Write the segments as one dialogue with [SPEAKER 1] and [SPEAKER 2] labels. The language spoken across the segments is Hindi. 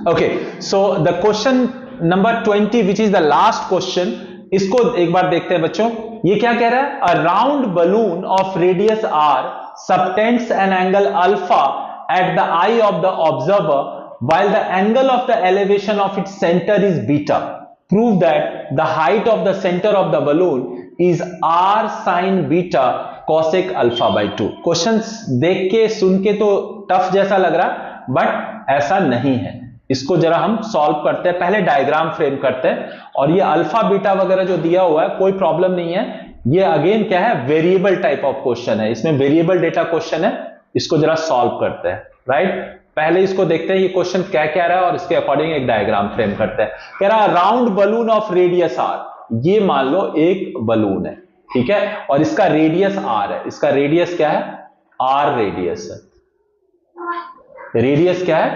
[SPEAKER 1] Okay, so the question number 20 which is the last question, इसको एक बार देखते हैं बच्चों। ये क्या कह रहा है? A round balloon of radius R subtends an angle alpha at the eye of the observer while the angle of the elevation of its center is beta. Prove that the height of the center of the balloon is r sin beta cosec alpha by 2. Question देख के सुन के तो टफ जैसा लग रहा है, बट ऐसा नहीं है। इसको जरा हम सॉल्व करते हैं। पहले डायग्राम फ्रेम करते हैं, और ये अल्फा बीटा वगैरह जो दिया हुआ है कोई प्रॉब्लम नहीं है। ये अगेन क्या है? वेरिएबल टाइप ऑफ क्वेश्चन है, इसमें वेरिएबल डेटा क्वेश्चन है। इसको जरा सॉल्व करते हैं, राइट? पहले इसको देखते हैं ये क्वेश्चन क्या कह रहा है, और इसके अकॉर्डिंग एक डायग्राम फ्रेम करते हैं। कह रहा है round balloon of radius R. ये मान लो एक बलून है, ठीक है, और इसका रेडियस आर है। इसका रेडियस क्या है? आर रेडियस है। रेडियस क्या है?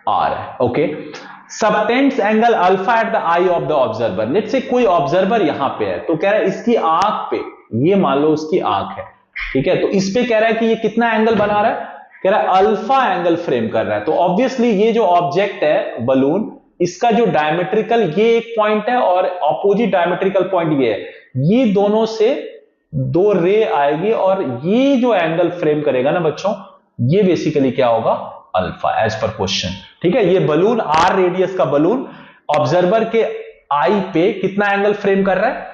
[SPEAKER 1] आर है। Okay, subtends angle alpha at the eye of the observer. Let's say कोई ऑब्जर्वर यहां पे है, तो कह रहा है इसकी आंख पे, ये मान लो उसकी आंख है, ठीक है, तो इस पे कह रहा है कि ये कितना एंगल बना रहा है? कह रहा है अल्फा एंगल फ्रेम कर रहा है। तो ऑब्वियसली ये जो ऑब्जेक्ट है बलून, इसका जो डायमेट्रिकल ये एक पॉइंट है और ऑपोजिट डायमेट्रिकल पॉइंट ये है। ये दोनों से दो रे आएगी और ये जो एंगल फ्रेम करेगा ना बच्चों, ये बेसिकली क्या होगा? अल्फा, एज पर क्वेश्चन, ठीक है। ये बलून आर रेडियस का बलून ऑब्जर्वर के आई पे कितना एंगल फ्रेम कर रहा है?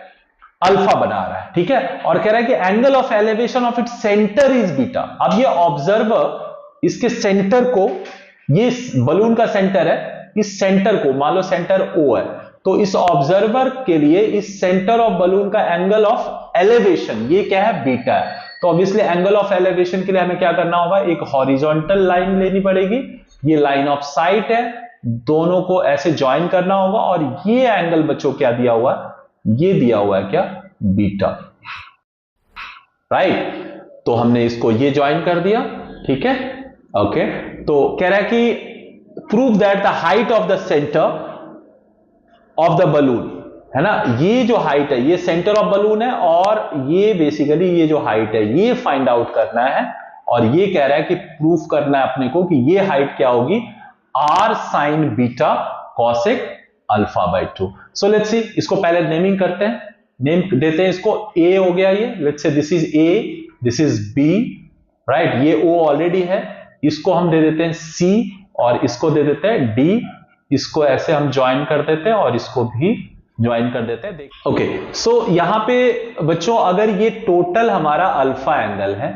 [SPEAKER 1] अल्फा बना रहा है, ठीक है। और कह रहा है कि angle of elevation of its centre is beta. अब ये ऑब्जर्वर इसके सेंटर को, ये बलून का सेंटर है, इस सेंटर को मान लो सेंटर ओ है, तो इस ऑब्जर्वर के लिए इस सेंटर ऑफ बलून का एंगल ऑफ एलिवेशन ये क्या है? बीटा है। तो ऑब्वियसली एंगल ऑफ एलिवेशन के लिए हमें क्या करना होगा? एक हॉरिजॉन्टल लाइन लेनी पड़ेगी। ये लाइन ऑफ साइट है, दोनों को ऐसे ज्वाइन करना होगा, और ये एंगल बच्चों क्या दिया हुआ है? ये दिया हुआ है क्या? Beta, right. तो हमने इसको ये ज्वाइन कर दिया, ठीक है। ओके, तो कह रहा है कि prove that the height of the centre of the balloon, है ना, ये जो हाइट है ये सेंटर ऑफ बलून है, और ये बेसिकली ये जो हाइट है ये फाइंड आउट करना है। और ये कह रहा है कि प्रूफ करना है अपने को कि ये हाइट क्या होगी? R sine beta cosec alpha by 2। So let's see, इसको पहले नेमिंग करते हैं। नेम देते हैं इसको, ए हो गया ये, let's say this is A, this is B, right. ये ओ ऑलरेडी है, इसको हम दे देते हैं सी, और इसको दे देते हैं डी। इसको ऐसे हम ज्वाइन कर देते हैं, और इसको भी ज्वाइन कर देते हैं। ओके, सो यहां पे बच्चों अगर ये टोटल हमारा अल्फा एंगल है,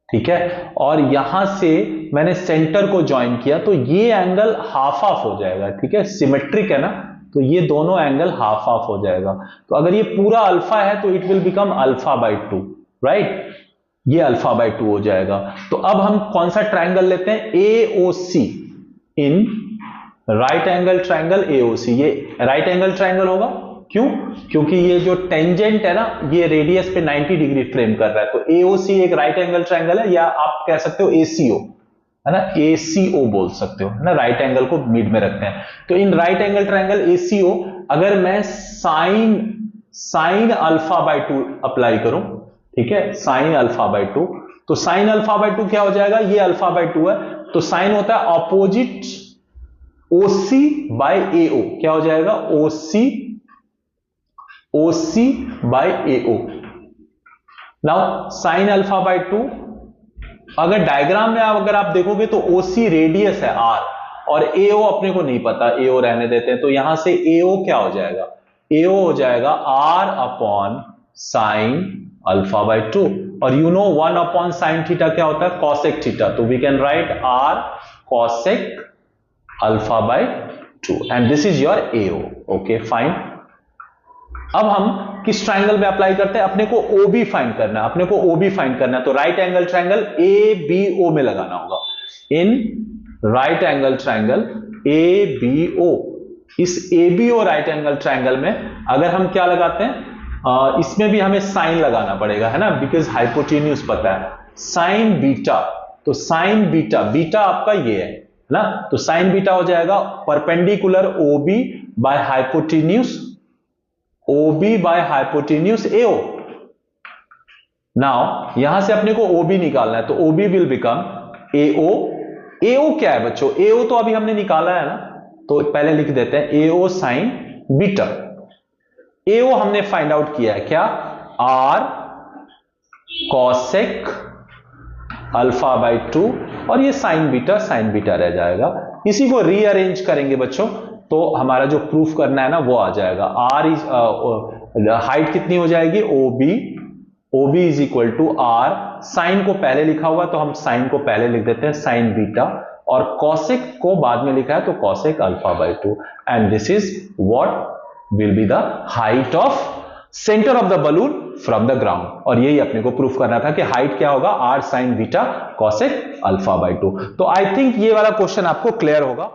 [SPEAKER 1] ठीक है, और यहां से मैंने सेंटर को ज्वाइन किया, तो ये एंगल हाफ हाफ हो जाएगा, ठीक है, सिमेट्रिक है ना, तो ये दोनों एंगल हाफ हाफ हो जाएगा। तो अगर ये पूरा अल्फा है तो it will become alpha by 2, right. ये अल्फा बाय 2 हो जाएगा। तो अब हम कौन सा ट्राइंगल लेते हैं? AOC in right angle triangle AOC। ये राइट एंगल ट्राइंगल होगा, क्यों? क्योंकि ये जो टेंजेंट है ना, ये रेडियस पे 90 डिग्री फ्रेम कर रहा है। तो AOC एक राइट एंगल ट्राइंगल है, या आप कह सकते हो ACO, है ना, ACO बोल सकते हो, है ना, राइट एंगल को मिड में रखते हैं। तो in right angle triangle ACO अगर मैं साइन अल्फा बाय 2 अप्लाई करूं, ठीक है, साइन अल्फा बाय 2, तो साइन अल्फा बाय 2 क्या हो जाएगा? ये अल्फा बाय 2 है, तो साइन होता है ऑपोजिट OC बाय AO। क्या हो जाएगा? OC by AO। Now sine alpha by 2, अगर डायग्राम में अगर आप देखोगे तो OC रेडियस है R, और AO अपने को नहीं पता, AO रहने देते हैं। तो यहां से AO क्या हो जाएगा? AO हो जाएगा R upon sine alpha by 2, और you know 1 upon sine theta क्या होता है? Cosec theta. तो we can write R cosec alpha by 2, and this is your AO। Okay, fine. अब हम किस ट्राइंगल में अप्लाई करते हैं? अपने को OB फाइंड करना है, अपने को OB फाइंड करना है। तो राइट एंगल ट्राइंगल ABO में लगाना होगा। In right angle triangle ABO, इस ABO राइट एंगल ट्राइंगल में अगर हम क्या लगाते हैं, इसमें भी हमें साइन लगाना पड़ेगा, है ना, बिकॉज हाइपोटेन्यूज पता है। साइन बीटा, तो साइन बीटा, बीटा आपका ये है ना, तो साइन बीटा हो जाएगा perpendicular OB by hypotenuse, OB by hypotenuse AO। Now यहां से अपने को OB निकालना है, तो OB will become AO। AO क्या है बच्चों? AO तो अभी हमने निकाला है ना, तो पहले लिख देते हैं AO साइन बीटा। AO हमने फाइंड आउट किया है क्या, R कॉसेक अल्फा बाई 2, और ये साइन बीटा रह जाएगा। इसी को रीअरेंज करेंगे बच्चों तो हमारा जो प्रूफ करना है ना वो आ जाएगा। R इज हाइट कितनी हो जाएगी, OB is equal to R, sine को पहले लिखा हुआ तो हम साइन को पहले लिख देते हैं साइन बीटा, और कॉसेक को बाद में लिखा है तो cosec alpha by 2, and this is what will be the height of centre of the balloon from the ground. और यही अपने को प्रूफ करना था कि हाइट क्या होगा, R sign beta cosec alpha by 2। तो आई थिंक ये वाला क्वेश्चन आपको क्लियर होगा।